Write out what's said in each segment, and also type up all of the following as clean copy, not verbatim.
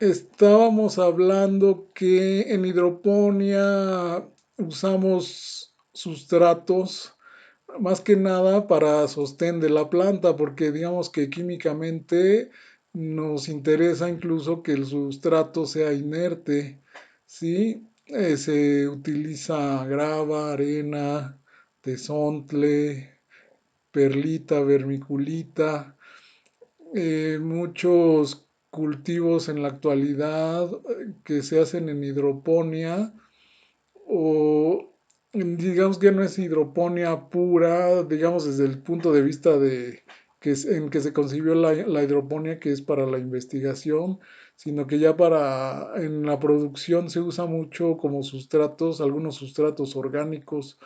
Estábamos hablando que en hidroponía usamos sustratos más que nada para sostén de la planta, porque digamos que químicamente nos interesa incluso que el sustrato sea inerte, ¿sí? Se utiliza grava, arena, tesontle, perlita, vermiculita, muchos cultivos en la actualidad que se hacen en hidroponía o digamos que no es hidroponía pura, digamos desde el punto de vista de en que se concibió la hidroponía que es para la investigación, sino que ya para en la producción se usa mucho como sustratos, algunos sustratos orgánicos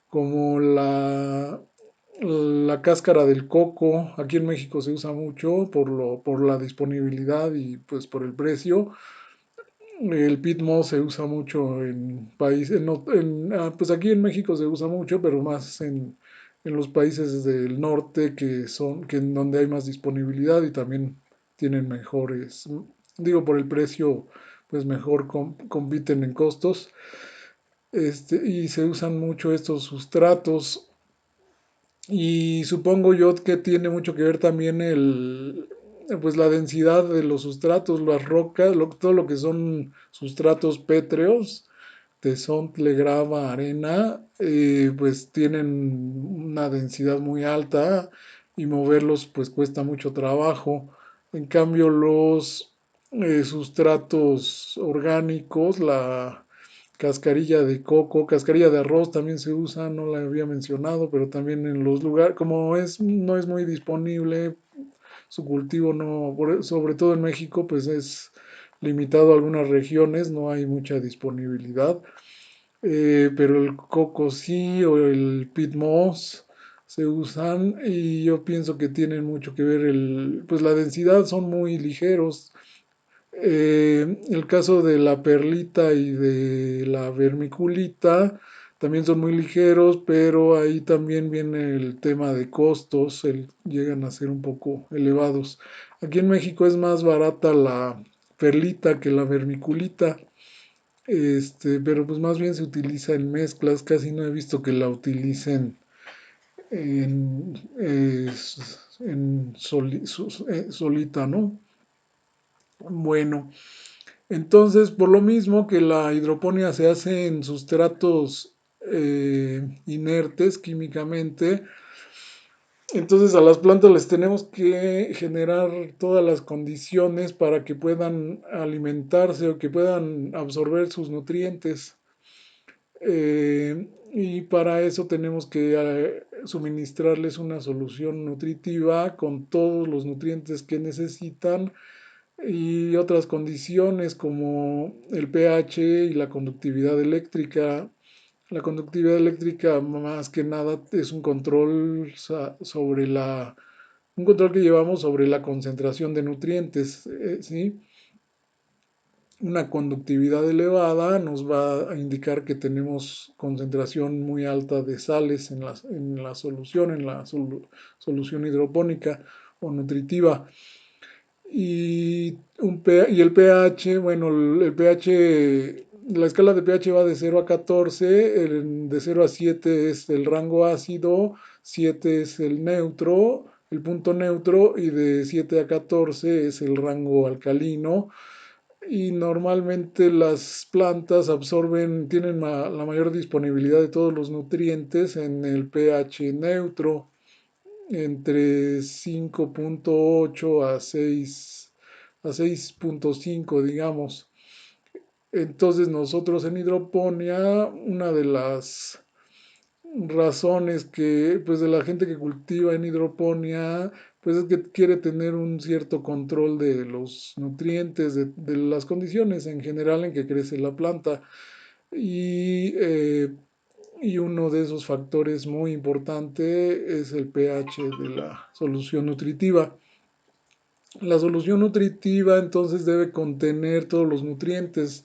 como la cáscara del coco. Aquí en México se usa mucho por la disponibilidad y pues por el precio. El pitmo se usa mucho en países, pues aquí en México se usa mucho, pero más en los países del norte que en donde hay más disponibilidad y también tienen mejores, digo por el precio, pues mejor compiten en costos. Y se usan mucho estos sustratos y supongo yo que tiene mucho que ver también pues la densidad de los sustratos, las rocas, todo lo que son sustratos pétreos, tesontle, grava, arena, pues tienen una densidad muy alta y moverlos pues cuesta mucho trabajo. En cambio los sustratos orgánicos, la cascarilla de coco, cascarilla de arroz también se usa, no la había mencionado, pero también en los lugares, como no es muy disponible, su cultivo no, sobre todo en México, pues es limitado a algunas regiones, no hay mucha disponibilidad, pero el coco sí o el peat moss se usan y yo pienso que tienen mucho que ver pues la densidad son muy ligeros, el caso de la perlita y de la vermiculita también son muy ligeros, pero ahí también viene el tema de costos, llegan a ser un poco elevados. Aquí en México es más barata la perlita que la vermiculita, pero pues más bien se utiliza en mezclas, casi no he visto que la utilicen en solita, ¿no? Bueno. Entonces, por lo mismo que la hidroponía se hace en sustratos inertes químicamente, entonces a las plantas les tenemos que generar todas las condiciones para que puedan alimentarse o que puedan absorber sus nutrientes. Y para eso tenemos que suministrarles una solución nutritiva con todos los nutrientes que necesitan y otras condiciones como el pH y la conductividad eléctrica. La conductividad eléctrica más que nada es un control sobre un control que llevamos sobre la concentración de nutrientes, ¿sí? Una conductividad elevada nos va a indicar que tenemos concentración muy alta de sales en la solución, en la solución hidropónica o nutritiva. Y el pH, bueno, el pH, la escala de pH va de 0 a 14, de 0 a 7 es el rango ácido, 7 es el neutro, el punto neutro, y de 7 a 14 es el rango alcalino. Y normalmente las plantas tienen la mayor disponibilidad de todos los nutrientes en el pH neutro entre 5,8 a 6,5 digamos. Entonces nosotros en hidroponía, una de las razones que, pues de la gente que cultiva en hidroponía, pues es que quiere tener un cierto control de los nutrientes, de las condiciones en general en que crece la planta. Y, eh, y uno de esos factores muy importante es el pH de la solución nutritiva. La solución nutritiva entonces debe contener todos los nutrientes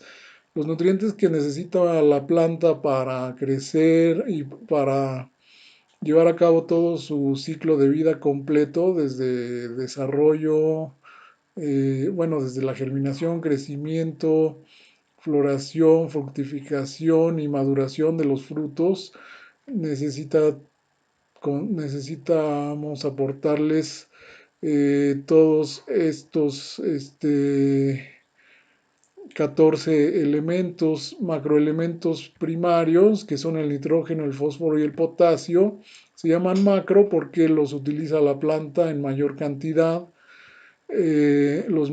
que necesita la planta para crecer y para llevar a cabo todo su ciclo de vida completo, desde desarrollo, bueno, desde la germinación, crecimiento, floración, fructificación y maduración de los frutos, necesita, necesitamos aportarles todos estos 14 elementos, macroelementos primarios, que son el nitrógeno, el fósforo y el potasio. Se llaman macro porque los utiliza la planta en mayor cantidad. Los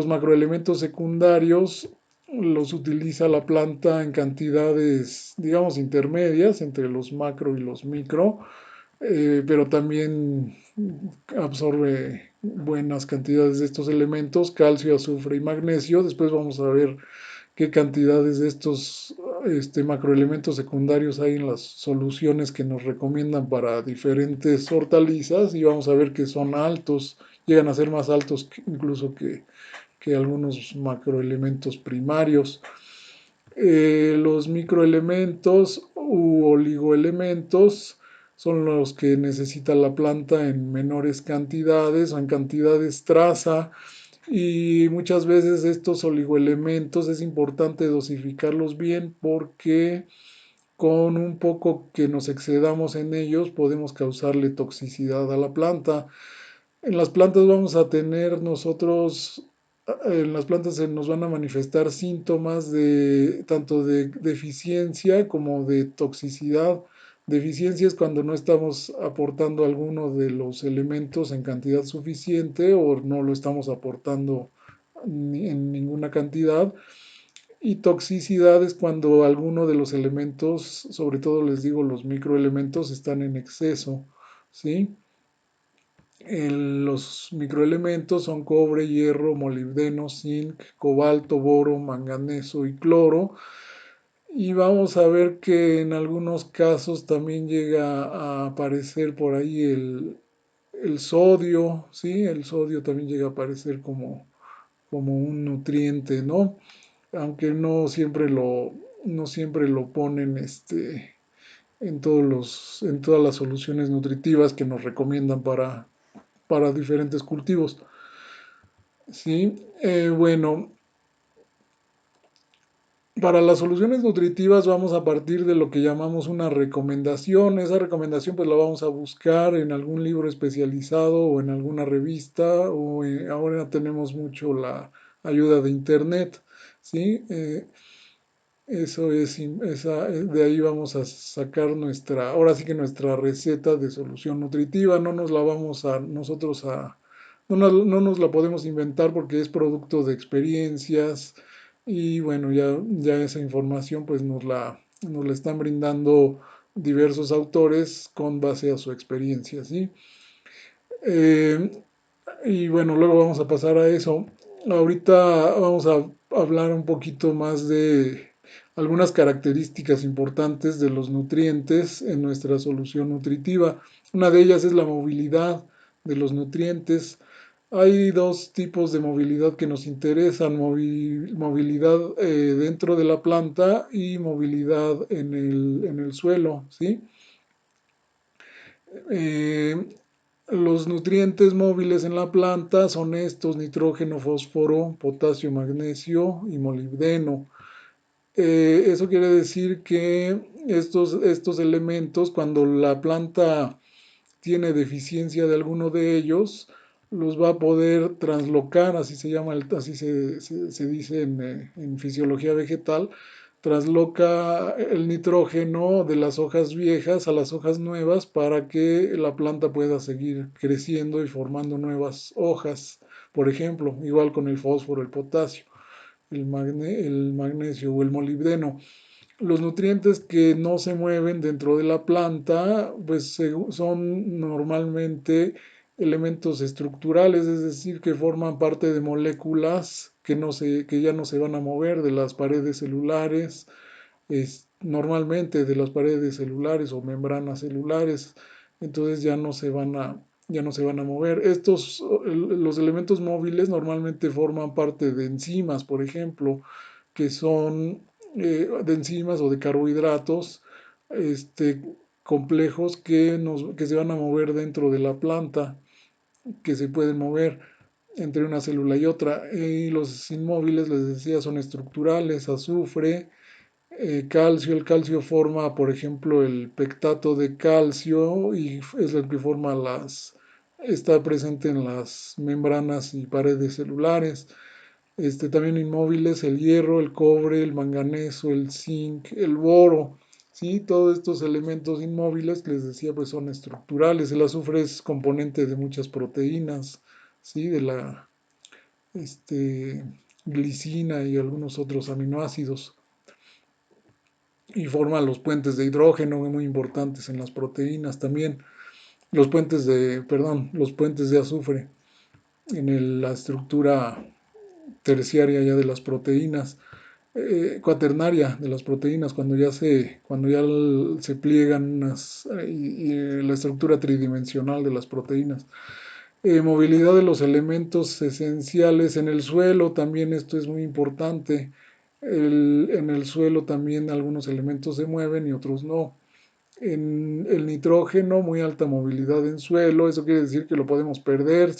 macroelementos secundarios los utiliza la planta en cantidades, digamos, intermedias entre los macro y los micro, pero también absorbe buenas cantidades de estos elementos, calcio, azufre y magnesio. Después vamos a ver qué cantidades de estos macroelementos secundarios hay en las soluciones que nos recomiendan para diferentes hortalizas y vamos a ver que son altos, llegan a ser más altos incluso que algunos macroelementos primarios. Los microelementos u oligoelementos son los que necesita la planta en menores cantidades o en cantidades traza, y muchas veces estos oligoelementos es importante dosificarlos bien porque con un poco que nos excedamos en ellos podemos causarle toxicidad a la planta. En las plantas vamos a tener nosotros, en las plantas se nos van a manifestar síntomas de tanto de deficiencia como de toxicidad. Deficiencia es cuando no estamos aportando alguno de los elementos en cantidad suficiente o no lo estamos aportando en ninguna cantidad. Y toxicidad es cuando alguno de los elementos, sobre todo les digo los microelementos, están en exceso, ¿sí? Los microelementos son cobre, hierro, molibdeno, zinc, cobalto, boro, manganeso y cloro. Y vamos a ver que en algunos casos también llega a aparecer por ahí el sodio, ¿sí? El sodio también llega a aparecer como un nutriente, ¿no? Aunque no siempre lo ponen en todas las soluciones nutritivas que nos recomiendan para diferentes cultivos. Sí, bueno, para las soluciones nutritivas vamos a partir de lo que llamamos una recomendación. Esa recomendación pues la vamos a buscar en algún libro especializado o en alguna revista o ahora tenemos mucho la ayuda de internet, ¿sí? Eso es, de ahí vamos a sacar ahora sí que nuestra receta de solución nutritiva. No nos la vamos a nosotros no nos la podemos inventar porque es producto de experiencias y bueno, ya esa información pues nos la están brindando diversos autores con base a su experiencia, ¿sí? Eh, y bueno, luego vamos a pasar a eso. Ahorita vamos a hablar un poquito más de algunas características importantes de los nutrientes en nuestra solución nutritiva. Una de ellas es la movilidad de los nutrientes. Hay dos tipos de movilidad que nos interesan, movilidad dentro de la planta y movilidad en el suelo, ¿sí? Eh, los nutrientes móviles en la planta son estos: nitrógeno, fósforo, potasio, magnesio y molibdeno. Eso quiere decir que estos elementos, cuando la planta tiene deficiencia de alguno de ellos, los va a poder translocar, así se llama, así se dice en fisiología vegetal, trasloca el nitrógeno de las hojas viejas a las hojas nuevas para que la planta pueda seguir creciendo y formando nuevas hojas. Por ejemplo, igual con el fósforo, el potasio, el magnesio o el molibdeno. Los nutrientes que no se mueven dentro de la planta, pues son normalmente elementos estructurales, es decir, que forman parte de moléculas que ya no se van a mover de las paredes celulares, normalmente de las paredes celulares o membranas celulares, entonces ya no se van a mover. Los elementos móviles normalmente forman parte de enzimas, por ejemplo, que son de enzimas o de carbohidratos complejos que se van a mover dentro de la planta, que se pueden mover. entre una célula y otra. Y los inmóviles, les decía, son estructurales, azufre, calcio. El calcio forma, por ejemplo, el pectato de calcio y es el que forma está presente en las membranas y paredes celulares. También inmóviles, el hierro, el cobre, el manganeso, el zinc, el boro. ¿Sí? Todos estos elementos inmóviles, les decía, pues son estructurales. El azufre es componente de muchas proteínas, ¿sí? De la este, glicina y algunos otros aminoácidos. Y forma los puentes de hidrógeno, muy importantes en las proteínas también. Los puentes de azufre en la estructura terciaria ya de las proteínas, cuaternaria de las proteínas, cuando ya se pliegan la estructura tridimensional de las proteínas. Movilidad de los elementos esenciales en el suelo, también esto es muy importante. En el suelo también algunos elementos se mueven y otros no. En el nitrógeno, muy alta movilidad en suelo, eso quiere decir que lo podemos perder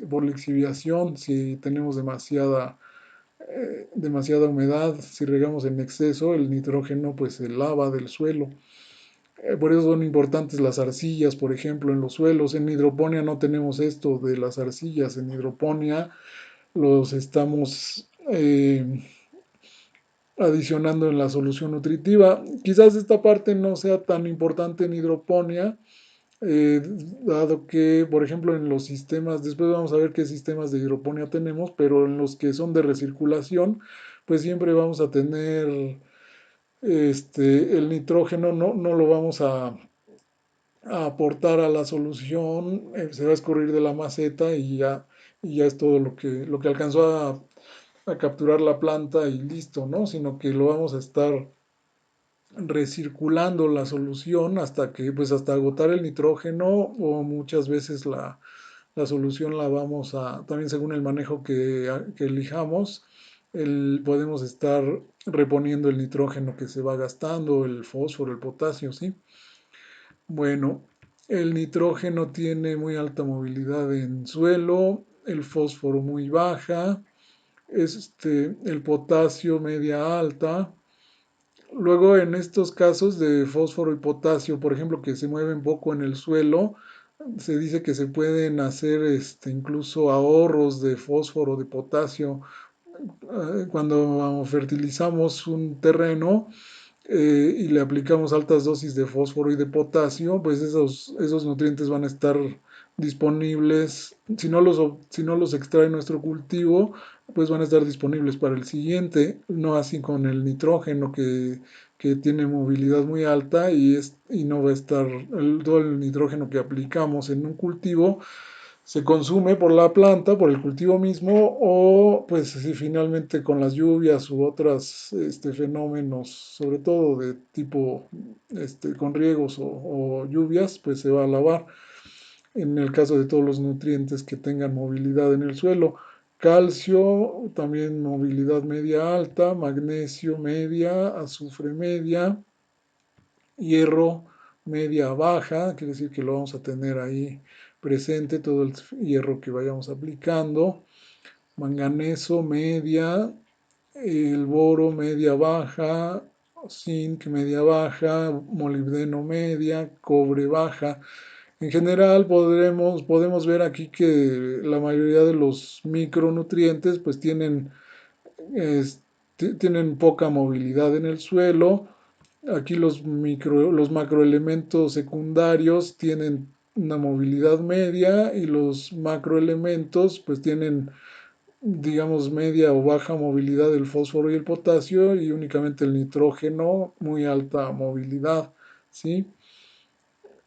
por lixiviación, si tenemos demasiada humedad, si regamos en exceso, el nitrógeno pues se lava del suelo. Por eso son importantes las arcillas, por ejemplo, en los suelos. En hidroponía no tenemos esto de las arcillas. En hidroponía los estamos adicionando en la solución nutritiva. Quizás esta parte no sea tan importante en hidroponía, eh, dado que, por ejemplo, en los sistemas, después vamos a ver qué sistemas de hidroponía tenemos, pero en los que son de recirculación, pues siempre vamos a tener el nitrógeno, no lo vamos a aportar a la solución, se va a escurrir de la maceta y ya es todo lo que alcanzó a capturar la planta y listo, ¿no? Sino que lo vamos a estar recirculando la solución pues hasta agotar el nitrógeno o muchas veces la solución la vamos también según el manejo que elijamos, podemos estar reponiendo el nitrógeno que se va gastando, el fósforo, el potasio, ¿sí? Bueno, el nitrógeno tiene muy alta movilidad en suelo, el fósforo muy baja, el potasio media alta. Luego, en estos casos de fósforo y potasio, por ejemplo, que se mueven poco en el suelo, se dice que se pueden hacer incluso ahorros de fósforo, de potasio. Cuando fertilizamos un terreno, y le aplicamos altas dosis de fósforo y de potasio, pues esos nutrientes van a estar disponibles. Si no los extrae nuestro cultivo, pues van a estar disponibles para el siguiente, no así con el nitrógeno que tiene movilidad muy alta y no va a estar todo el nitrógeno que aplicamos en un cultivo se consume por la planta, por el cultivo mismo, o pues si finalmente con las lluvias u otros fenómenos, sobre todo de tipo con riegos o lluvias, pues se va a lavar en el caso de todos los nutrientes que tengan movilidad en el suelo. Calcio, también movilidad media alta, magnesio media, azufre media, hierro media baja, quiere decir que lo vamos a tener ahí presente, todo el hierro que vayamos aplicando, manganeso media, el boro media baja, zinc media baja, molibdeno media, cobre baja. En general podemos ver aquí que la mayoría de los micronutrientes pues tienen poca movilidad en el suelo. Aquí los macroelementos secundarios tienen una movilidad media y los macroelementos pues tienen, digamos, media o baja movilidad del fósforo y el potasio y únicamente el nitrógeno muy alta movilidad, ¿sí?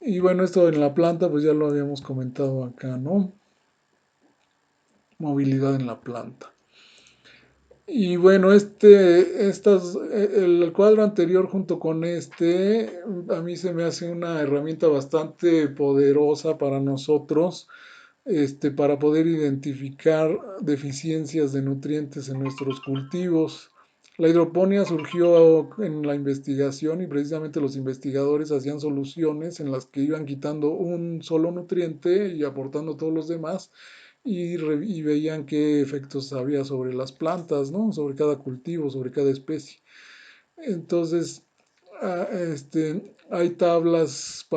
Y bueno, esto en la planta pues ya lo habíamos comentado acá, ¿no? Movilidad en la planta. Y bueno, el cuadro anterior junto con a mí se me hace una herramienta bastante poderosa para nosotros, para poder identificar deficiencias de nutrientes en nuestros cultivos. La hidroponía surgió en la investigación y precisamente los investigadores hacían soluciones en las que iban quitando un solo nutriente y aportando todos los demás y veían qué efectos había sobre las plantas, ¿no? Sobre cada cultivo, sobre cada especie. Entonces, hay tablas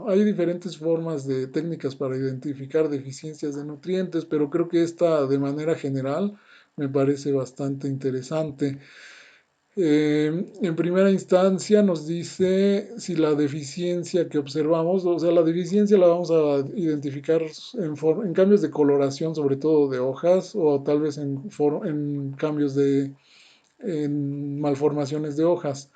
hay diferentes formas de técnicas para identificar deficiencias de nutrientes, pero creo que esta de manera general me parece bastante interesante. En primera instancia nos dice si la deficiencia que observamos, o sea, la deficiencia la vamos a identificar en cambios de coloración, sobre todo de hojas, o tal vez en cambios en malformaciones de hojas.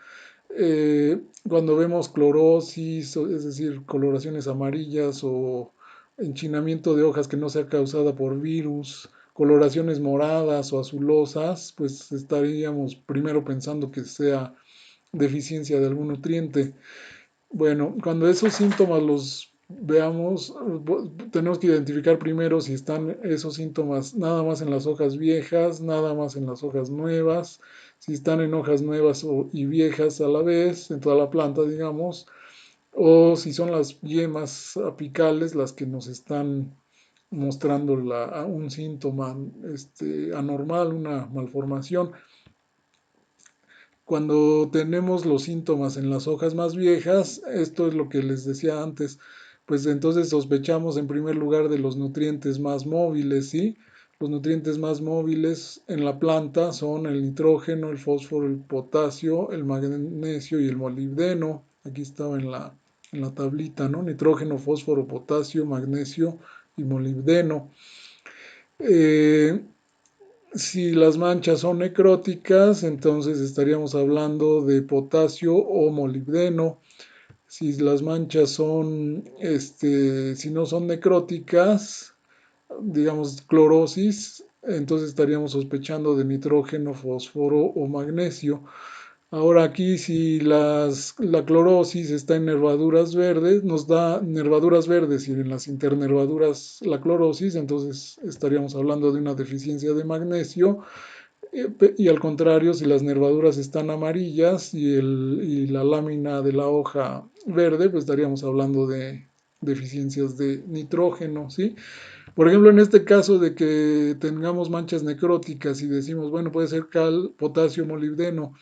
Cuando vemos clorosis, es decir, coloraciones amarillas o enchinamiento de hojas que no sea causada por virus, coloraciones moradas o azulosas, pues estaríamos primero pensando que sea deficiencia de algún nutriente. Bueno, cuando esos síntomas los veamos, tenemos que identificar primero si están esos síntomas nada más en las hojas viejas, nada más en las hojas nuevas, si están en hojas nuevas y viejas a la vez, en toda la planta, digamos, o si son las yemas apicales las que nos están mostrando un síntoma anormal, una malformación. Cuando tenemos los síntomas en las hojas más viejas, esto es lo que les decía antes, pues entonces sospechamos en primer lugar de los nutrientes más móviles, ¿sí? Los nutrientes más móviles en la planta son el nitrógeno, el fósforo, el potasio, el magnesio y el molibdeno. Aquí estaba en la tablita, ¿no? Nitrógeno, fósforo, potasio, magnesio y molibdeno. Eh, si las manchas son necróticas, entonces estaríamos hablando de potasio o molibdeno. Si las manchas si no son necróticas, digamos clorosis, entonces estaríamos sospechando de nitrógeno, fósforo o magnesio. Ahora aquí si la clorosis está en nervaduras verdes, nos da nervaduras verdes y en las internervaduras la clorosis, entonces estaríamos hablando de una deficiencia de magnesio. Y al contrario, si las nervaduras están amarillas y la lámina de la hoja verde, pues estaríamos hablando de deficiencias de nitrógeno, ¿sí? Por ejemplo, en este caso de que tengamos manchas necróticas y decimos, bueno, puede ser cal, potasio, molibdeno,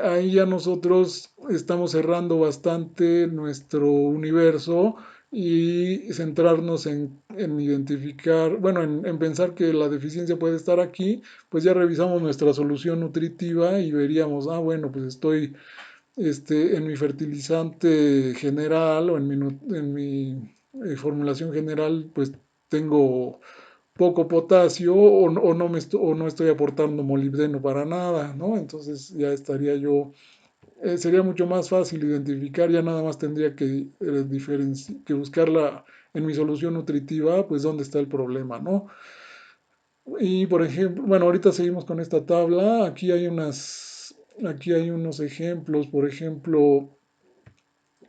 ahí ya nosotros estamos cerrando bastante nuestro universo y centrarnos en identificar, bueno, en pensar que la deficiencia puede estar aquí, pues ya revisamos nuestra solución nutritiva y veríamos, ah, bueno, pues estoy en mi fertilizante general o en mi formulación general, pues tengo poco potasio o no estoy aportando molibdeno para nada, ¿no? Entonces ya estaría yo, sería mucho más fácil identificar, ya nada más tendría que buscarla en mi solución nutritiva, pues dónde está el problema, ¿no? Y por ejemplo, bueno, ahorita seguimos con esta tabla, aquí hay unos ejemplos, por ejemplo,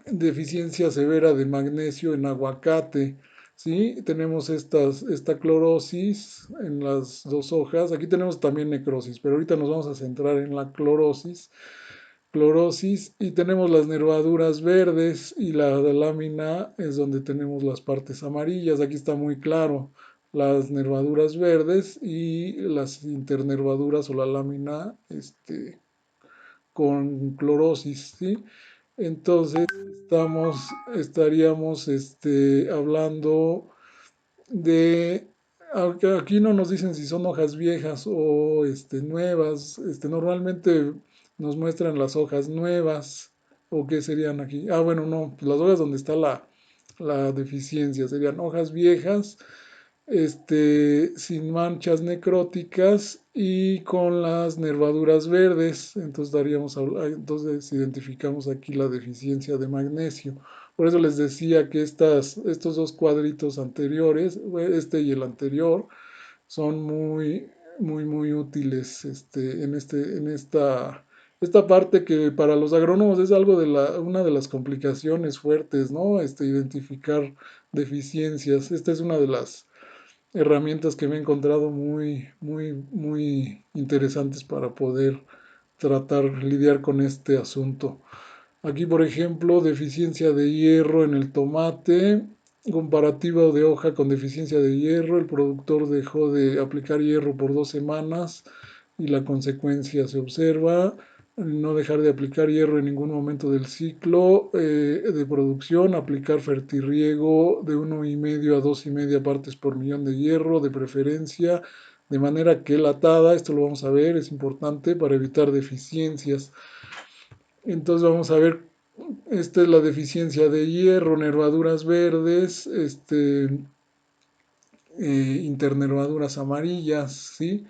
deficiencia severa de magnesio en aguacate. ¿Sí? Tenemos esta clorosis en las dos hojas. Aquí tenemos también necrosis, pero ahorita nos vamos a centrar en la clorosis y tenemos las nervaduras verdes y la lámina es donde tenemos las partes amarillas. Aquí está muy claro las nervaduras verdes y las internervaduras o la lámina con clorosis, ¿sí? Entonces estaríamos hablando de, aquí no nos dicen si son hojas viejas o nuevas, normalmente nos muestran las hojas nuevas o qué serían aquí. Ah, bueno, no, pues las hojas donde está la deficiencia serían hojas viejas, sin manchas necróticas y con las nervaduras verdes. Entonces entonces identificamos aquí la deficiencia de magnesio. Por eso les decía que estos dos cuadritos anteriores, este y el anterior, son muy útiles esta parte que para los agrónomos es algo una de las complicaciones fuertes, ¿no? Identificar deficiencias. Esta es una de las herramientas que me he encontrado muy interesantes para poder lidiar con este asunto. Aquí, por ejemplo, deficiencia de hierro en el tomate comparativo de hoja con deficiencia de hierro. El productor dejó de aplicar hierro por 2 semanas y la consecuencia se observa. No dejar de aplicar hierro en ningún momento del ciclo de producción. Aplicar fertirriego de 1,5 a 2,5 partes por millón de hierro, de preferencia. De manera que la atada, esto lo vamos a ver, es importante para evitar deficiencias. Entonces vamos a ver, esta es la deficiencia de hierro, nervaduras verdes, internervaduras amarillas, ¿sí?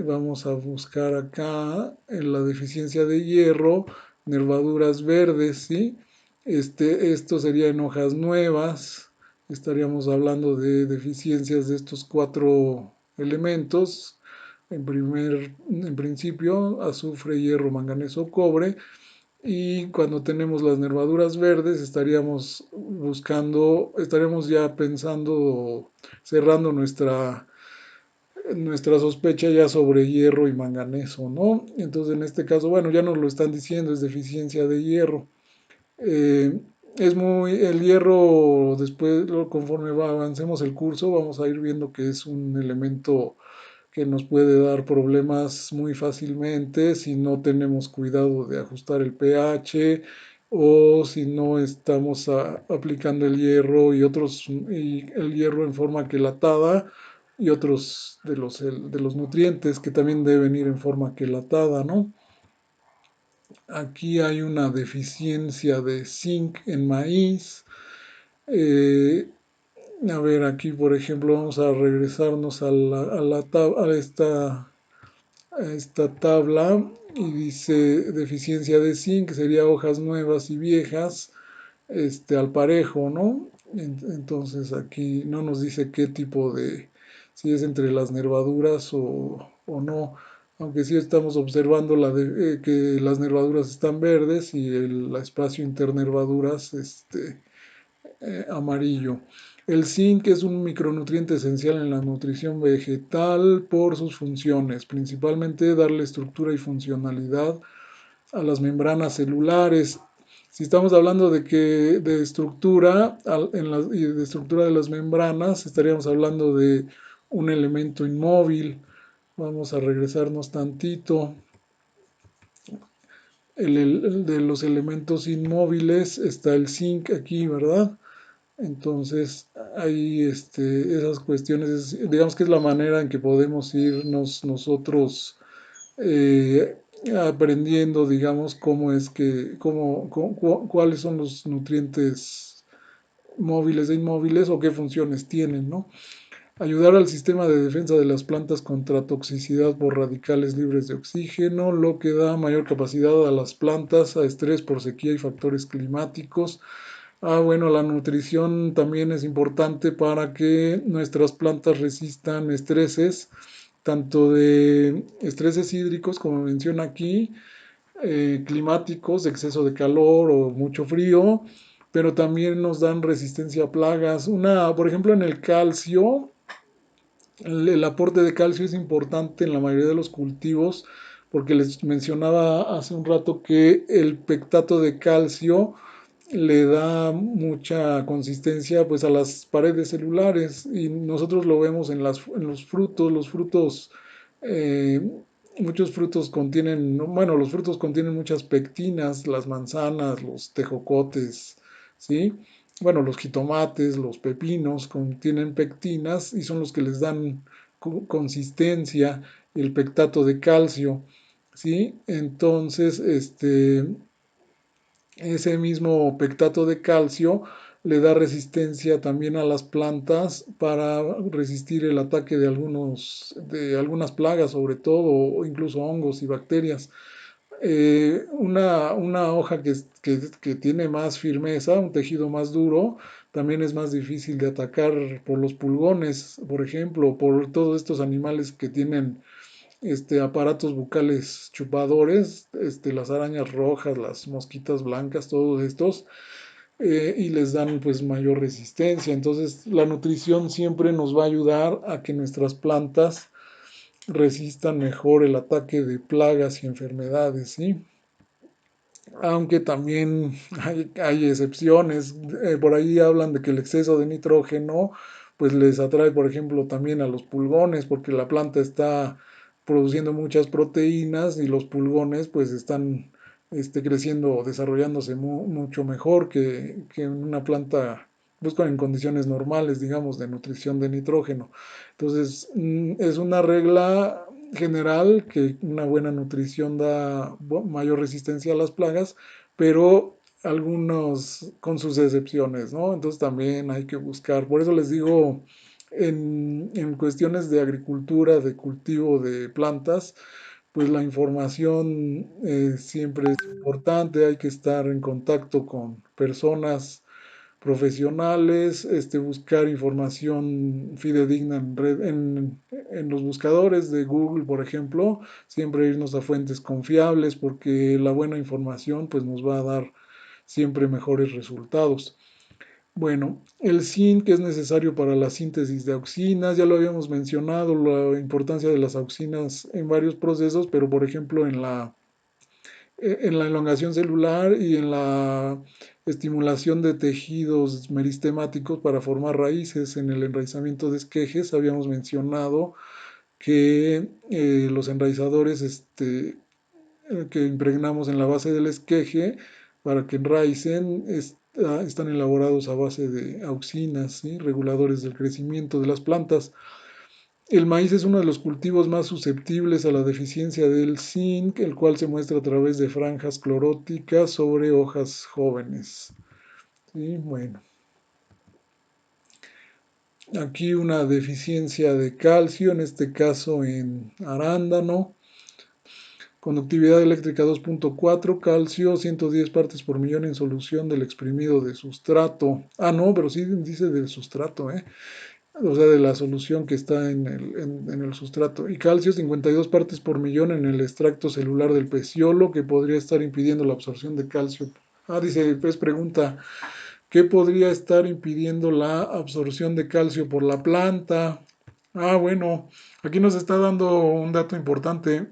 Vamos a buscar acá en la deficiencia de hierro, nervaduras verdes, ¿sí? Esto sería en hojas nuevas, estaríamos hablando de deficiencias de estos cuatro elementos. En principio, azufre, hierro, manganeso, cobre. Y cuando tenemos las nervaduras verdes, estaríamos ya pensando, cerrando nuestra sospecha ya sobre hierro y manganeso, ¿no? Entonces, en este caso, bueno, ya nos lo están diciendo, es deficiencia de hierro. Eh, el hierro, después, conforme avancemos el curso, vamos a ir viendo que es un elemento que nos puede dar problemas muy fácilmente si no tenemos cuidado de ajustar el pH o si no estamos aplicando el hierro y el hierro en forma quelatada y otros de los nutrientes que también deben ir en forma quelatada, ¿no? Aquí hay una deficiencia de zinc en maíz. Eh, a ver, aquí por ejemplo vamos a regresarnos a esta tabla y dice deficiencia de zinc, sería hojas nuevas y viejas, al parejo, ¿no? Entonces aquí no nos dice qué tipo si es entre las nervaduras o no, aunque sí estamos observando que las nervaduras están verdes y el espacio internervaduras, amarillo. El zinc es un micronutriente esencial en la nutrición vegetal por sus funciones, principalmente darle estructura y funcionalidad a las membranas celulares. Si estamos hablando de estructura y de estructura de las membranas, estaríamos hablando de un elemento inmóvil. Vamos a regresarnos tantito. De los elementos inmóviles está el zinc aquí, ¿verdad? Entonces, hay esas cuestiones, digamos que es la manera en que podemos irnos nosotros eh, aprendiendo, digamos, cuáles son los nutrientes móviles e inmóviles o qué funciones tienen, ¿no? Ayudar al sistema de defensa de las plantas contra toxicidad por radicales libres de oxígeno, lo que da mayor capacidad a las plantas a estrés por sequía y factores climáticos. Bueno, la nutrición también es importante para que nuestras plantas resistan estreses, tanto de estreses hídricos, como menciona aquí, climáticos, exceso de calor o mucho frío, pero también nos dan resistencia a plagas. Por ejemplo, en el calcio, el aporte de calcio es importante en la mayoría de los cultivos, porque les mencionaba hace un rato que el pectato de calcio le da mucha consistencia pues a las paredes celulares y nosotros lo vemos en los frutos. Eh, Muchos frutos contienen, bueno, los frutos contienen muchas pectinas, las manzanas, los tejocotes, ¿sí? Bueno, los jitomates, los pepinos contienen pectinas y son los que les dan consistencia, el pectato de calcio, ¿sí? Entonces, ese mismo pectato de calcio le da resistencia también a las plantas para resistir el ataque de algunas plagas, sobre todo, o incluso hongos y bacterias. Una hoja que tiene más firmeza, un tejido más duro, también es más difícil de atacar por los pulgones, por ejemplo, por todos estos animales que tienen aparatos bucales chupadores, las arañas rojas, las mosquitas blancas, todos estos, y les dan pues mayor resistencia. Entonces la nutrición siempre nos va a ayudar a que nuestras plantas resistan mejor el ataque de plagas y enfermedades, ¿sí? aunque también hay excepciones. Por ahí hablan de que el exceso de nitrógeno pues les atrae, por ejemplo, también a los pulgones, porque la planta está produciendo muchas proteínas y los pulgones pues están creciendo o desarrollándose mucho mejor que en una planta buscan en condiciones normales, digamos, de nutrición de nitrógeno. Entonces, es una regla general que una buena nutrición da mayor resistencia a las plagas, pero algunos con sus excepciones, ¿no? Entonces también hay que buscar. Por eso les digo, en cuestiones de agricultura, de cultivo de plantas, pues la información siempre es importante, hay que estar en contacto con personas profesionales, buscar información fidedigna en los buscadores de Google, por ejemplo, siempre irnos a fuentes confiables porque la buena información pues nos va a dar siempre mejores resultados. Bueno, el zinc que es necesario para la síntesis de auxinas, ya lo habíamos mencionado, la importancia de las auxinas en varios procesos, pero por ejemplo en la elongación celular y en la estimulación de tejidos meristemáticos para formar raíces. En el enraizamiento de esquejes habíamos mencionado que los enraizadores que impregnamos en la base del esqueje para que enraicen están elaborados a base de auxinas, ¿sí? Reguladores del crecimiento de las plantas. El maíz es uno de los cultivos más susceptibles a la deficiencia del zinc, el cual se muestra a través de franjas cloróticas sobre hojas jóvenes. Sí, bueno, aquí una deficiencia de calcio, en este caso en arándano. Conductividad eléctrica 2.4, calcio 110 partes por millón en solución del exprimido de sustrato. Ah, no, pero sí dice del sustrato, ¿eh? O sea, de la solución que está en el sustrato. Y calcio 52 partes por millón en el extracto celular del peciolo, que podría estar impidiendo la absorción de calcio. Ah, dice, pues pregunta, ¿qué podría estar impidiendo la absorción de calcio por la planta? Ah, bueno, aquí nos está dando un dato importante.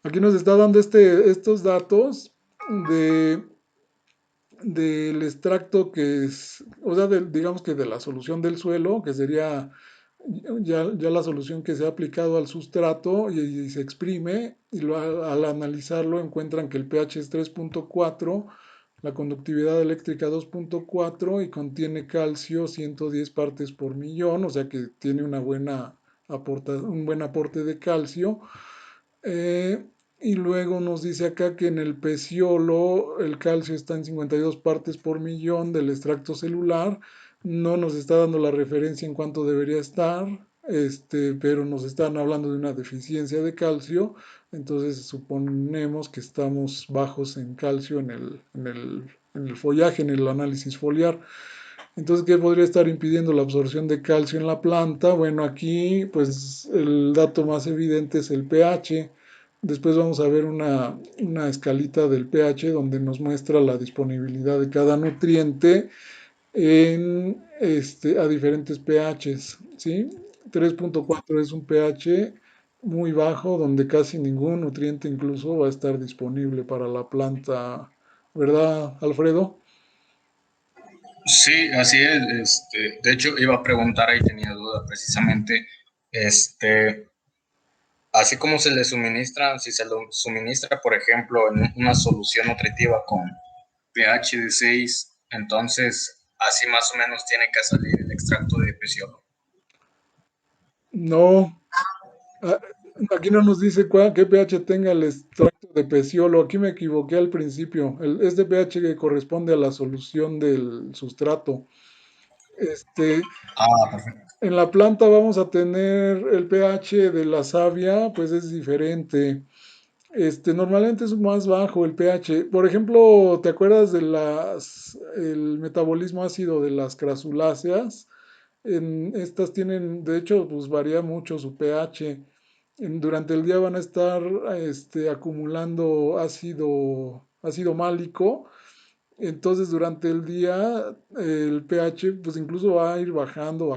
Aquí nos está dando estos datos de del extracto que es, o sea, digamos que de la solución del suelo, que sería ya la solución que se ha aplicado al sustrato y se exprime, y al analizarlo encuentran que el pH es 3.4, la conductividad eléctrica 2.4 y contiene calcio 110 partes por millón, o sea que tiene un buen aporte de calcio. Eh, y luego nos dice acá que en el peciolo el calcio está en 52 partes por millón del extracto celular. No nos está dando la referencia en cuánto debería estar, pero nos están hablando de una deficiencia de calcio. Entonces suponemos que estamos bajos en calcio en el follaje, en el análisis foliar. Entonces, ¿qué podría estar impidiendo la absorción de calcio en la planta? Bueno, aquí pues el dato más evidente es el pH. Después vamos a ver una escalita del pH donde nos muestra la disponibilidad de cada nutriente a diferentes pHs, ¿sí? 3.4 es un pH muy bajo donde casi ningún nutriente incluso va a estar disponible para la planta, ¿verdad, Alfredo? Sí, así es. De hecho, iba a preguntar ahí, tenía duda precisamente, este, así como se le suministra, si se lo suministra, por ejemplo, en una solución nutritiva con pH de 6, entonces así más o menos tiene que salir el extracto de peciolo. No, ah, aquí no nos dice qué pH tenga el extracto de peciolo. Aquí me equivoqué al principio. Este pH que corresponde a la solución del sustrato. Este, Ah, perfecto. en la planta vamos a tener el pH de la savia, pues es diferente. Normalmente es más bajo el pH. Por ejemplo, ¿te acuerdas de el metabolismo ácido de las crasuláceas? Estas tienen, de hecho, pues varía mucho su pH. Durante el día van a estar acumulando ácido málico. Entonces, durante el día, el pH, pues incluso va a ir bajando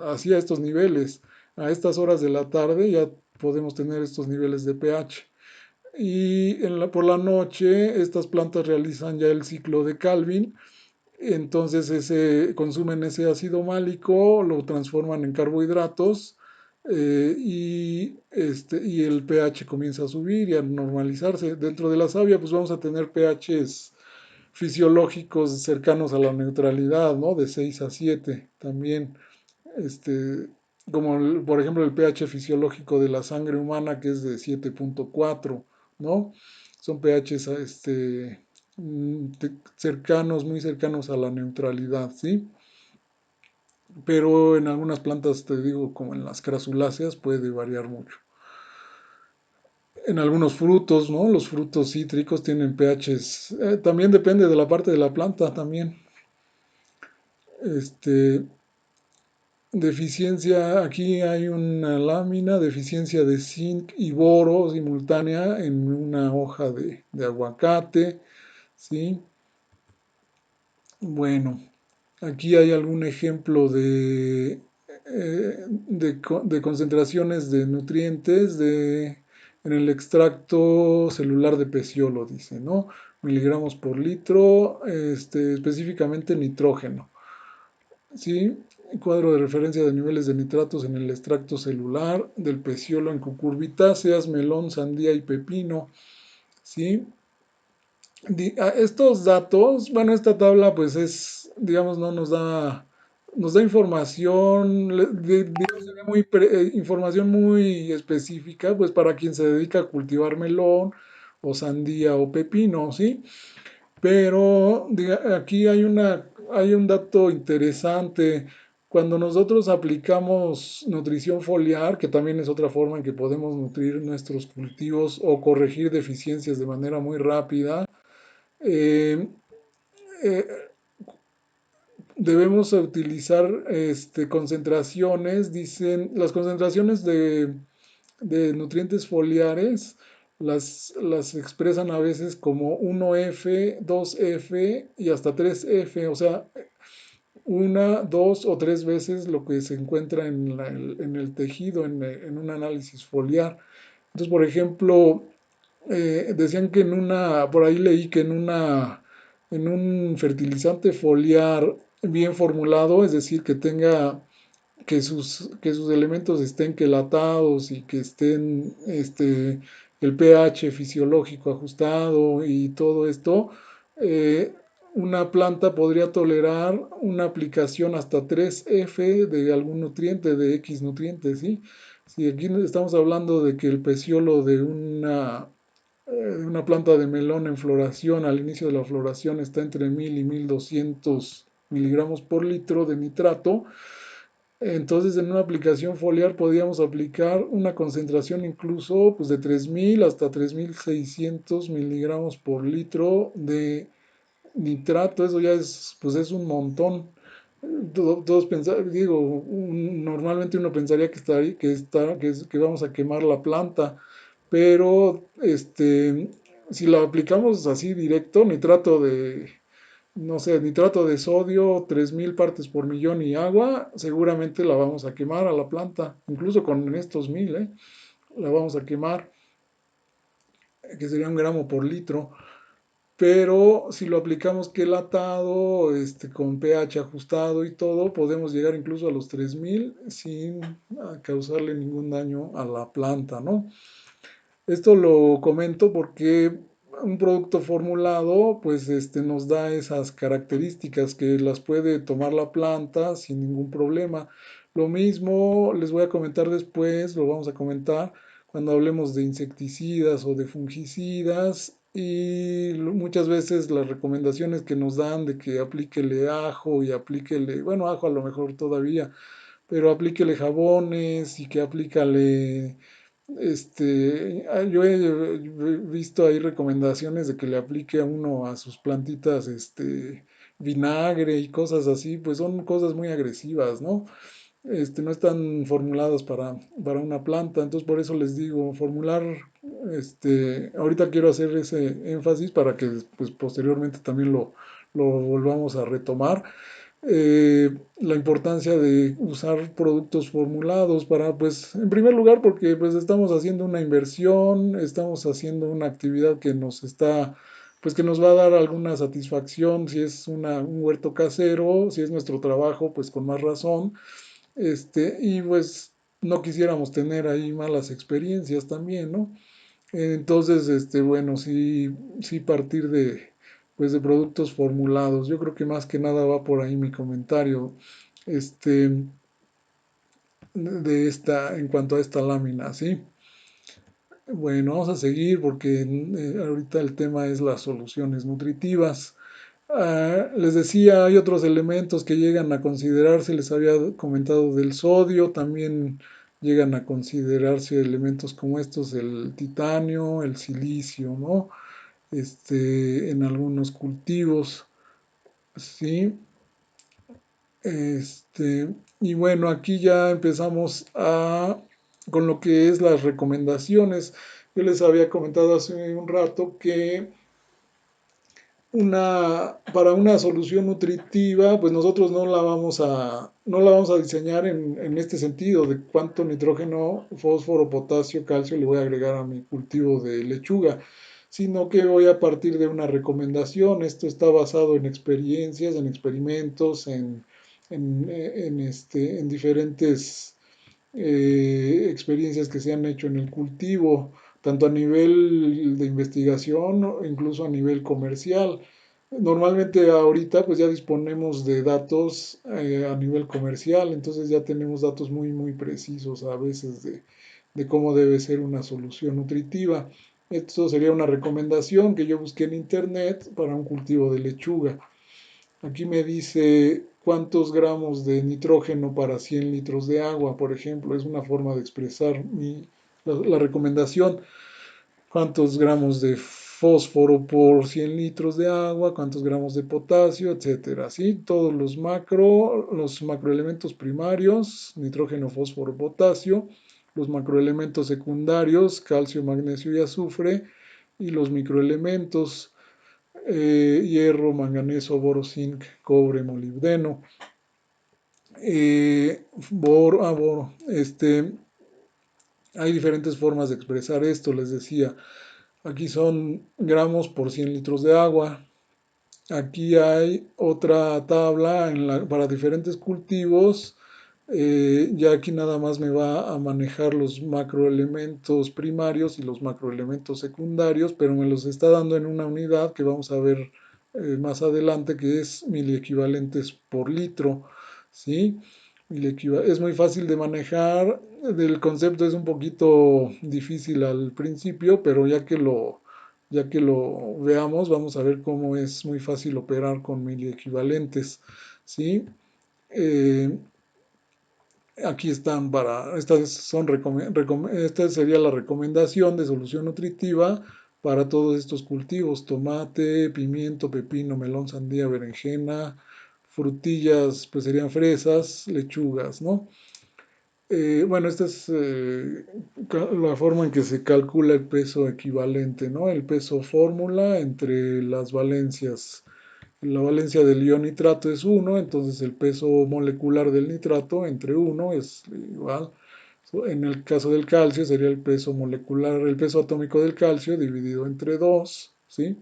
hacia estos niveles. A estas horas de la tarde ya podemos tener estos niveles de pH. y por la noche estas plantas realizan ya el ciclo de Calvin, entonces consumen ese ácido málico, lo transforman en carbohidratos y el pH comienza a subir y a normalizarse. Dentro de la savia pues vamos a tener pHs fisiológicos cercanos a la neutralidad, ¿no? De 6 a 7 también, este, como por ejemplo el pH fisiológico de la sangre humana que es de 7,4, ¿no? Son pHs cercanos, muy cercanos a la neutralidad, ¿sí? Pero en algunas plantas, te digo, como en las crasuláceas, puede variar mucho. En algunos frutos, ¿no? Los frutos cítricos tienen pHs, también depende de la parte de la planta también. Este, deficiencia, aquí hay una lámina, deficiencia de zinc y boro simultánea en una hoja de aguacate, ¿sí? Bueno, aquí hay algún ejemplo de concentraciones de nutrientes en el extracto celular de peciolo, dice, ¿no? Miligramos por litro, específicamente nitrógeno. ¿Sí? Cuadro de referencia de niveles de nitratos en el extracto celular del peciolo en cucurbitáceas, melón, sandía y pepino. ¿Sí? Estos datos, bueno, esta tabla pues es, digamos, no nos da información, digamos, información muy específica, pues para quien se dedica a cultivar melón o sandía o pepino, ¿sí? Pero aquí hay un dato interesante. Cuando nosotros aplicamos nutrición foliar, que también es otra forma en que podemos nutrir nuestros cultivos o corregir deficiencias de manera muy rápida, eh, eh, debemos utilizar concentraciones, dicen, las concentraciones de nutrientes foliares las expresan a veces como 1F, 2F y hasta 3F, o sea, una, dos o tres veces lo que se encuentra en el tejido, en un análisis foliar. Entonces, por ejemplo, decían que por ahí leí que en un fertilizante foliar bien formulado, es decir, que sus elementos estén quelatados y que estén el pH fisiológico ajustado y todo esto, eh, una planta podría tolerar una aplicación hasta 3F de algún nutriente, de X nutrientes, ¿sí? Si aquí estamos hablando de que el peciolo de una planta de melón en floración, al inicio de la floración, está entre 1000 y 1200 miligramos por litro de nitrato, entonces, en una aplicación foliar podríamos aplicar una concentración incluso pues, de 3000 hasta 3600 miligramos por litro de nitrato. Eso ya pues, es un montón. Todos pensar, digo, normalmente uno pensaría que vamos a quemar la planta, pero si lo aplicamos así directo, no sé, nitrato de sodio, 3000 partes por millón y agua, seguramente la vamos a quemar a la planta, incluso con estos 1000, la vamos a quemar, que sería 1 gramo por litro. Pero si lo aplicamos quelatado, con pH ajustado y todo, podemos llegar incluso a los 3000 sin causarle ningún daño a la planta, ¿no? Esto lo comento porque un producto formulado pues nos da esas características que las puede tomar la planta sin ningún problema. Lo mismo les voy a comentar después, lo vamos a comentar cuando hablemos de insecticidas o de fungicidas y muchas veces las recomendaciones que nos dan de que aplíquele ajo y aplíquele, bueno, ajo a lo mejor todavía, pero aplíquele jabones y que aplícale yo he visto ahí recomendaciones de que le aplique a uno a sus plantitas, vinagre y cosas así, pues son cosas muy agresivas, ¿no? No están formuladas para una planta, entonces por eso les digo, ahorita quiero hacer ese énfasis para que pues posteriormente también lo volvamos a retomar. la importancia de usar productos formulados para, pues, en primer lugar, porque pues estamos haciendo una inversión, estamos haciendo una actividad que nos está, pues que nos va a dar alguna satisfacción, si es un huerto casero, si es nuestro trabajo, pues con más razón, y pues no quisiéramos tener ahí malas experiencias también, ¿no? Entonces, bueno, sí, sí partir de, pues de productos formulados. Yo creo que más que nada va por ahí mi comentario, este, de esta, en cuanto a esta lámina, ¿sí? Bueno, vamos a seguir porque ahorita el tema es las soluciones nutritivas. Les decía, hay otros elementos que llegan a considerarse, les había comentado del sodio, también llegan a considerarse elementos como estos, el titanio, el silicio, ¿no? En algunos cultivos, ¿sí? Y bueno, aquí ya empezamos con lo que es las recomendaciones. Yo les había comentado hace un rato que para una solución nutritiva, pues nosotros no la vamos a diseñar en este sentido de cuánto nitrógeno, fósforo, potasio, calcio le voy a agregar a mi cultivo de lechuga, sino que voy a partir de una recomendación. Esto está basado en experiencias, en experimentos, en diferentes experiencias que se han hecho en el cultivo, tanto a nivel de investigación o incluso a nivel comercial. Normalmente ahorita pues ya disponemos de datos a nivel comercial, entonces ya tenemos datos muy muy precisos a veces de cómo debe ser una solución nutritiva. Esto sería una recomendación que yo busqué en internet para un cultivo de lechuga. Aquí me dice cuántos gramos de nitrógeno para 100 litros de agua, por ejemplo. Es una forma de expresar la recomendación. Cuántos gramos de fósforo por 100 litros de agua, cuántos gramos de potasio, etcétera. ¿Sí? Todos los macroelementos primarios, nitrógeno, fósforo, potasio, los macroelementos secundarios, calcio, magnesio y azufre, y los microelementos hierro, manganeso, boro, zinc, cobre, molibdeno, boro. Hay diferentes formas de expresar esto, les decía. Aquí son gramos por 100 litros de agua. Aquí hay otra tabla para diferentes cultivos. Ya aquí nada más me va a manejar los macroelementos primarios y los macroelementos secundarios, pero me los está dando en una unidad que vamos a ver más adelante, que es miliequivalentes por litro. ¿Sí? Es muy fácil de manejar. El concepto es un poquito difícil al principio, pero ya que lo veamos, vamos a ver cómo es muy fácil operar con miliequivalentes, ¿sí? Eh, Aquí están esta sería la recomendación de solución nutritiva para todos estos cultivos: tomate, pimiento, pepino, melón, sandía, berenjena, frutillas, pues serían fresas, lechugas, ¿no? Bueno, esta es la forma en que se calcula el peso equivalente, ¿no? El peso fórmula entre las valencias. La valencia del ion nitrato es 1, entonces el peso molecular del nitrato entre 1 es igual. En el caso del calcio sería el peso molecular, el peso atómico del calcio dividido entre 2, ¿sí?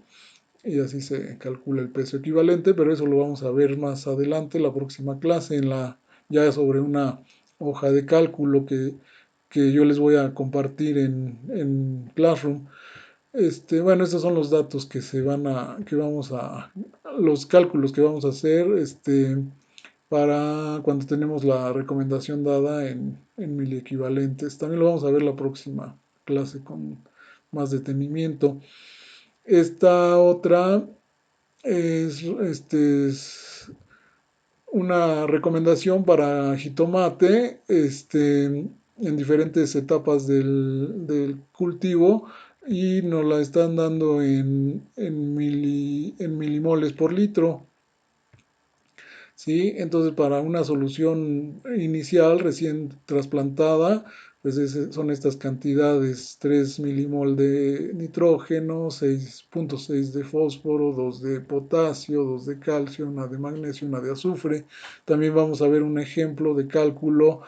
Y así se calcula el peso equivalente, pero eso lo vamos a ver más adelante, la próxima clase, ya sobre una hoja de cálculo que yo les voy a compartir en Classroom. Bueno, estos son los datos los cálculos que vamos a hacer, para cuando tenemos la recomendación dada en miliequivalentes. También lo vamos a ver la próxima clase con más detenimiento. Esta otra es una recomendación para jitomate, en diferentes etapas del cultivo, y nos la están dando en milimoles por litro. ¿Sí? Entonces, para una solución inicial recién trasplantada, pues son estas cantidades: 3 milimol de nitrógeno, 6,6 de fósforo, 2 de potasio, 2 de calcio, una de magnesio, una de azufre. También vamos a ver un ejemplo de cálculo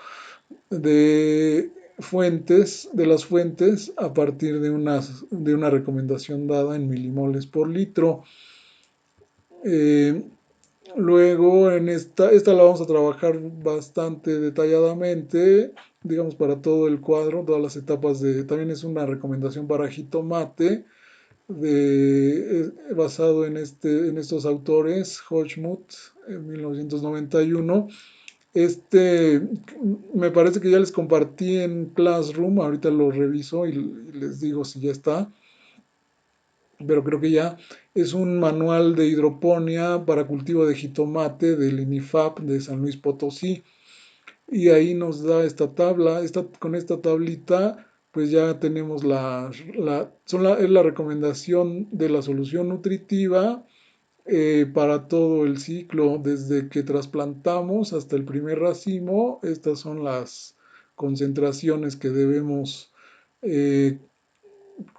de de las fuentes a partir de una recomendación dada en milimoles por litro. Eh, Luego, esta la vamos a trabajar bastante detalladamente, digamos, para todo el cuadro, todas las etapas también es una recomendación para jitomate, basado en estos autores: Hodgmuth, en 1991. Este, Me parece que ya les compartí en Classroom, ahorita lo reviso y les digo si ya está, pero creo que ya es un manual de hidroponía para cultivo de jitomate del INIFAP de San Luis Potosí. Y ahí nos da esta tabla. Con esta tablita, pues ya tenemos es la recomendación de la solución nutritiva para todo el ciclo, desde que trasplantamos hasta el primer racimo. Estas son las concentraciones que debemos eh,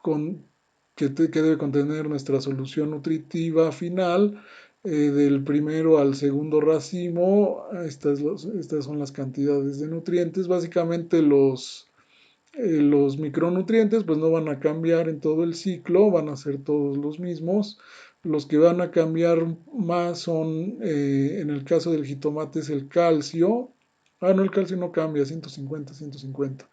con, que debe contener nuestra solución nutritiva final, del primero al segundo racimo. Estas son las cantidades de nutrientes. Básicamente los micronutrientes pues no van a cambiar en todo el ciclo, van a ser todos los mismos. Los que van a cambiar más son, en el caso del jitomate, es el calcio. No, el calcio no cambia, 150, 150.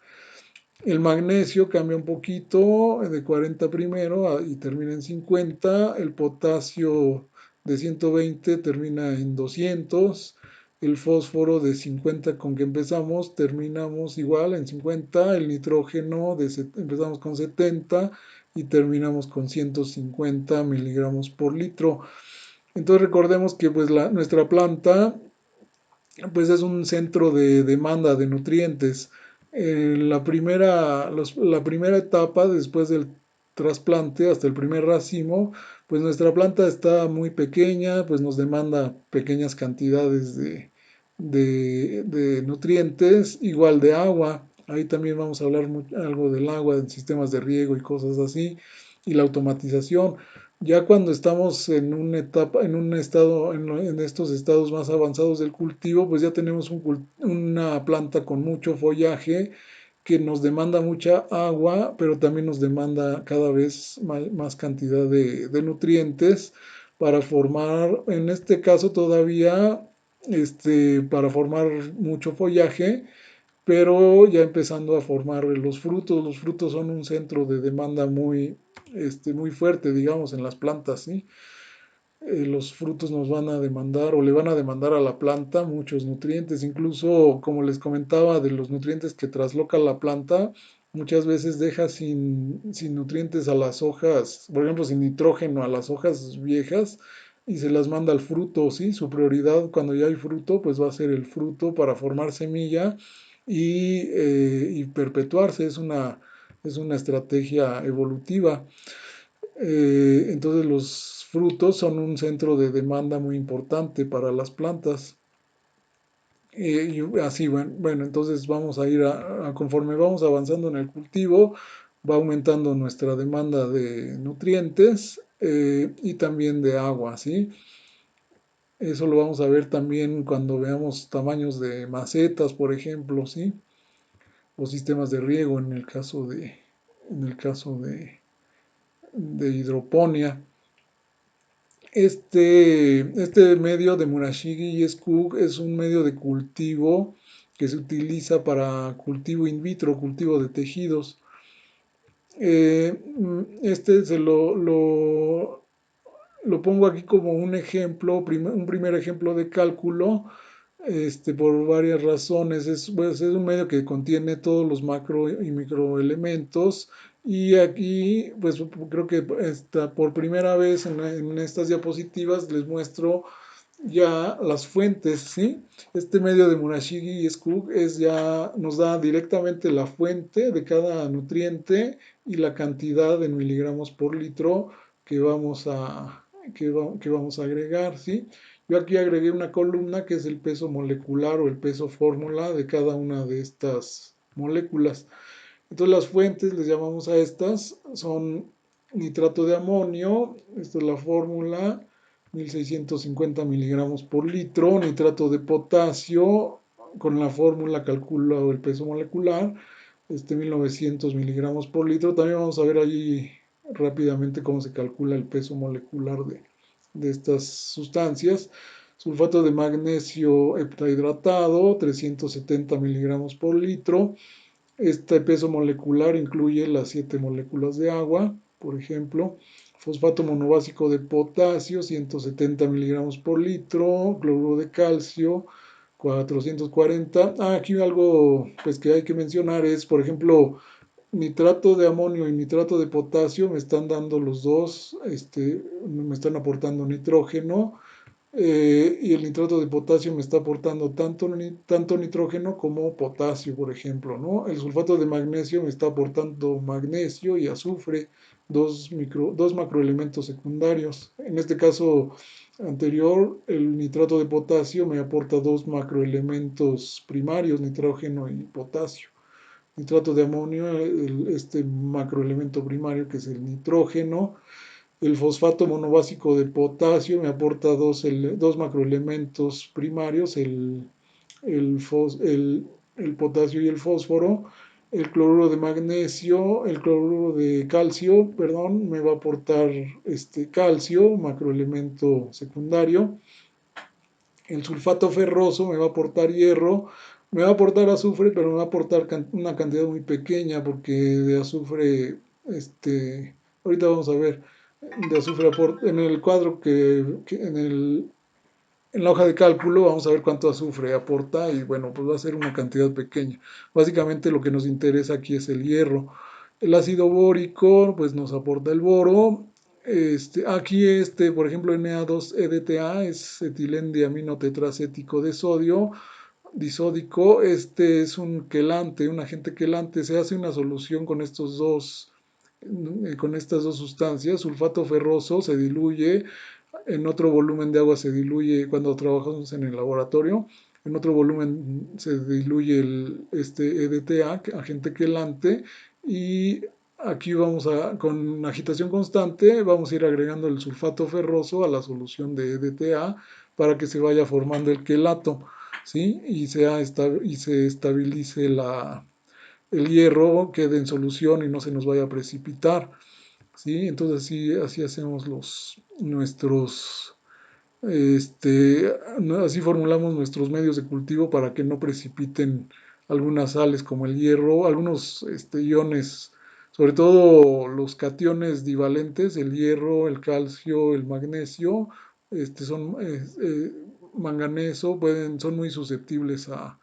El magnesio cambia un poquito, de 40 primero y termina en 50. El potasio de 120 termina en 200. El fósforo de 50 con que empezamos, terminamos igual en 50. El nitrógeno empezamos con 70 y terminamos con 150 miligramos por litro. Entonces recordemos que pues nuestra planta pues es un centro de demanda de nutrientes. La primera etapa después del trasplante hasta el primer racimo, pues nuestra planta está muy pequeña, pues nos demanda pequeñas cantidades de nutrientes, igual de agua. Ahí también vamos a hablar algo del agua, en sistemas de riego y cosas así, y la automatización. Ya cuando estamos en una etapa, en un estado, en estos estados más avanzados del cultivo, pues ya tenemos una planta con mucho follaje que nos demanda mucha agua, pero también nos demanda cada vez más cantidad de nutrientes para formar, en este caso todavía, para formar mucho follaje, pero ya empezando a formar los frutos. Los frutos son un centro de demanda muy fuerte, digamos, en las plantas, ¿sí? Los frutos nos van a demandar, o le van a demandar a la planta, muchos nutrientes. Incluso, como les comentaba, de los nutrientes que trasloca la planta, muchas veces deja sin nutrientes a las hojas, por ejemplo, sin nitrógeno a las hojas viejas, y se las manda al fruto, ¿sí? Su prioridad cuando ya hay fruto, pues va a ser el fruto para formar semilla y perpetuarse. Es una estrategia evolutiva. Entonces los frutos son un centro de demanda muy importante para las plantas. Y así, bueno, entonces vamos a ir conforme vamos avanzando en el cultivo, va aumentando nuestra demanda de nutrientes, y también de agua, ¿sí? Eso lo vamos a ver también cuando veamos tamaños de macetas, por ejemplo, ¿sí? O sistemas de riego en el caso de hidroponía. Este medio de Murashige y Skug es un medio de cultivo que se utiliza para cultivo in vitro, cultivo de tejidos. Este lo pongo aquí como un ejemplo, un primer ejemplo de cálculo, por varias razones. Es un medio que contiene todos los macro y microelementos. Y aquí, pues creo que por primera vez en estas diapositivas les muestro ya las fuentes, ¿sí? Este medio de Murashige y Skug nos da directamente la fuente de cada nutriente y la cantidad en miligramos por litro que vamos a agregar, ¿sí? Yo aquí agregué una columna que es el peso molecular o el peso fórmula de cada una de estas moléculas. Entonces las fuentes, les llamamos a estas, son nitrato de amonio, esta es la fórmula, 1650 miligramos por litro, nitrato de potasio, con la fórmula calculo el peso molecular, 1900 miligramos por litro. También vamos a ver allí rápidamente cómo se calcula el peso molecular de estas sustancias. Sulfato de magnesio heptahidratado, 370 miligramos por litro. Este peso molecular incluye las 7 moléculas de agua, por ejemplo. Fosfato monobásico de potasio, 170 miligramos por litro. Cloruro de calcio, 440. Aquí algo pues, que hay que mencionar es, por ejemplo, nitrato de amonio y nitrato de potasio me están dando los dos, me están aportando nitrógeno, y el nitrato de potasio me está aportando tanto nitrógeno como potasio, por ejemplo, ¿no? El sulfato de magnesio me está aportando magnesio y azufre, dos macroelementos secundarios. En este caso anterior, el nitrato de potasio me aporta dos macroelementos primarios, nitrógeno y potasio. Nitrato de amonio, este macroelemento primario que es el nitrógeno. El fosfato monobásico de potasio me aporta dos macroelementos primarios, el potasio y el fósforo. El cloruro de magnesio, el cloruro de calcio, perdón, me va a aportar calcio, macroelemento secundario. El sulfato ferroso me va a aportar hierro, me va a aportar azufre, pero me va a aportar una cantidad muy pequeña porque de azufre, ahorita vamos a ver, de azufre en el cuadro en la hoja de cálculo vamos a ver cuánto azufre aporta y bueno, pues va a ser una cantidad pequeña. Básicamente lo que nos interesa aquí es el hierro. El ácido bórico pues nos aporta el boro. Aquí por ejemplo, Na2-EDTA es etilén tetracético de sodio disódico. Este es un quelante, un agente quelante. Se hace una solución con estas dos sustancias. Sulfato ferroso se diluye en otro volumen de agua, se diluye cuando trabajamos en el laboratorio. En otro volumen se diluye este EDTA, agente quelante, y aquí con agitación constante, vamos a ir agregando el sulfato ferroso a la solución de EDTA para que se vaya formando el quelato, ¿sí? Y se estabilice el hierro, quede en solución y no se nos vaya a precipitar, ¿sí? Entonces así hacemos así formulamos nuestros medios de cultivo para que no precipiten algunas sales como el hierro, algunos iones, sobre todo los cationes divalentes, el hierro, el calcio, el magnesio, son manganeso, son muy susceptibles a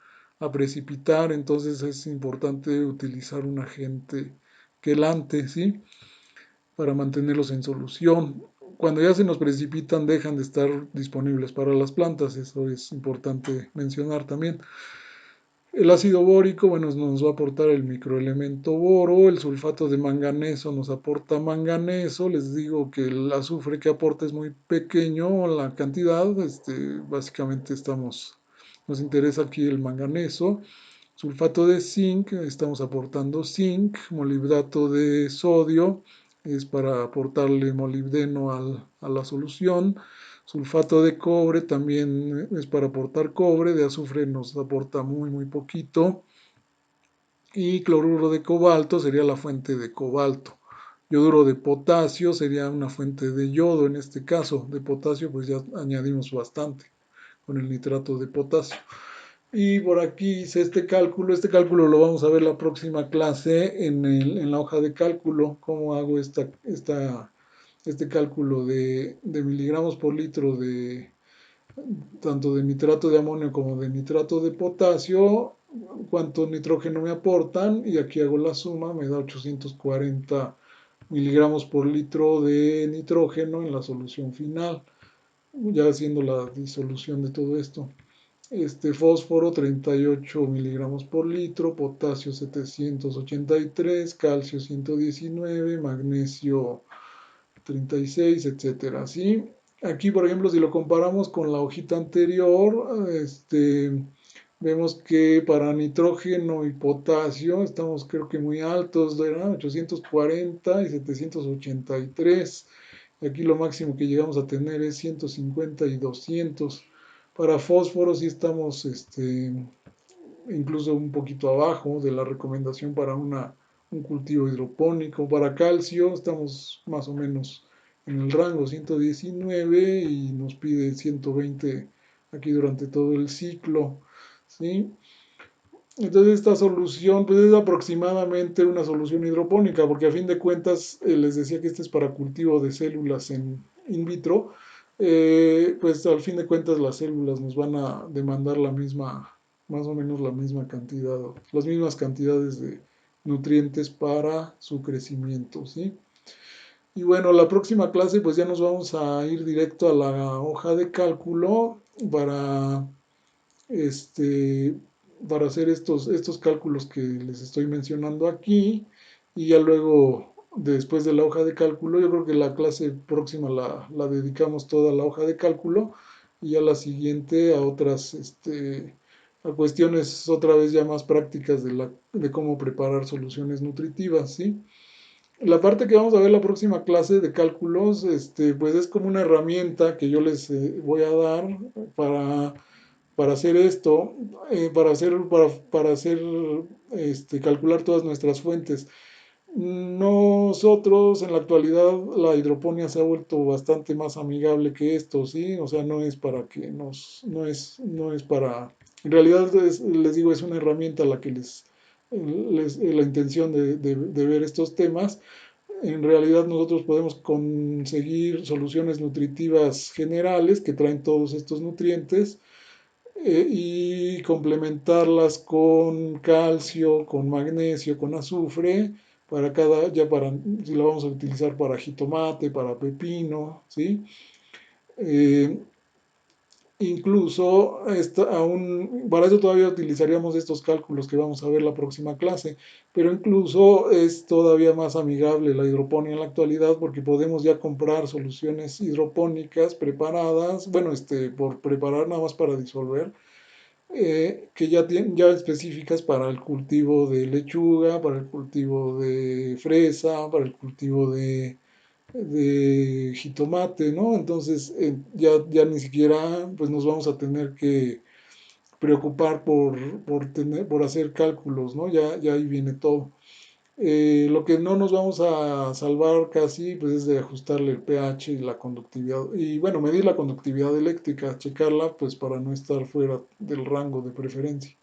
precipitar, entonces es importante utilizar un agente quelante, ¿sí? Para mantenerlos en solución. Cuando ya se nos precipitan, dejan de estar disponibles para las plantas, eso es importante mencionar también. El ácido bórico, bueno, nos va a aportar el microelemento boro, el sulfato de manganeso nos aporta manganeso, les digo que el azufre que aporta es muy pequeño, la cantidad, básicamente nos interesa aquí el manganeso. Sulfato de zinc, estamos aportando zinc, molibdato de sodio, es para aportarle molibdeno a la solución. Sulfato de cobre también es para aportar cobre, de azufre nos aporta muy, muy poquito. Y cloruro de cobalto sería la fuente de cobalto. Yoduro de potasio sería una fuente de yodo en este caso. De potasio pues ya añadimos bastante con el nitrato de potasio. Y por aquí hice este cálculo lo vamos a ver la próxima clase en la hoja de cálculo, cómo hago este cálculo de miligramos por litro tanto de nitrato de amonio como de nitrato de potasio, cuánto nitrógeno me aportan y aquí hago la suma, me da 840 miligramos por litro de nitrógeno en la solución final, ya haciendo la disolución de todo esto. Fósforo 38 miligramos por litro, potasio 783, calcio 119, magnesio 36, etcétera, ¿sí? Aquí, por ejemplo, si lo comparamos con la hojita anterior, Vemos que para nitrógeno y potasio estamos creo que muy altos, ¿verdad? 840 y 783. Y aquí lo máximo que llegamos a tener es 150 y 200. Para fósforo sí estamos incluso un poquito abajo de la recomendación para un cultivo hidropónico. Para calcio estamos más o menos en el rango 119 y nos pide 120 aquí durante todo el ciclo. ¿Sí? Entonces esta solución pues es aproximadamente una solución hidropónica, porque a fin de cuentas les decía que este es para cultivo de células en in vitro, pues al fin de cuentas las células nos van a demandar la misma, más o menos la misma cantidad, las mismas cantidades de nutrientes para su crecimiento, ¿sí? Y bueno, la próxima clase pues ya nos vamos a ir directo a la hoja de cálculo para este, para hacer estos cálculos que les estoy mencionando aquí. Y ya luego, después de la hoja de cálculo, yo creo que la clase próxima la dedicamos toda a la hoja de cálculo y ya la siguiente a otras, a cuestiones otra vez ya más prácticas de cómo preparar soluciones nutritivas, ¿sí? La parte que vamos a ver la próxima clase de cálculos, pues es como una herramienta que yo les voy a dar para hacer esto, para hacer, calcular todas nuestras fuentes. Nosotros en la actualidad la hidroponía se ha vuelto bastante más amigable que esto, ¿sí? O sea, no es para que no es para, en realidad les digo, es una herramienta a la que la intención de ver estos temas. En realidad nosotros podemos conseguir soluciones nutritivas generales que traen todos estos nutrientes y complementarlas con calcio, con magnesio, con azufre, ya para, si lo vamos a utilizar para jitomate, para pepino, ¿sí? Eh, Incluso aún, para eso todavía utilizaríamos estos cálculos que vamos a ver la próxima clase, pero incluso es todavía más amigable la hidroponía en la actualidad porque podemos ya comprar soluciones hidropónicas preparadas, bueno, por preparar nada más para disolver, que ya tienen ya específicas para el cultivo de lechuga, para el cultivo de fresa, para el cultivo de jitomate, ¿no? Entonces ya ni siquiera pues nos vamos a tener que preocupar por hacer cálculos, ¿no? Ya ahí viene todo. Lo que no nos vamos a salvar casi pues es de ajustarle el pH y la conductividad y bueno, medir la conductividad eléctrica, checarla pues para no estar fuera del rango de preferencia.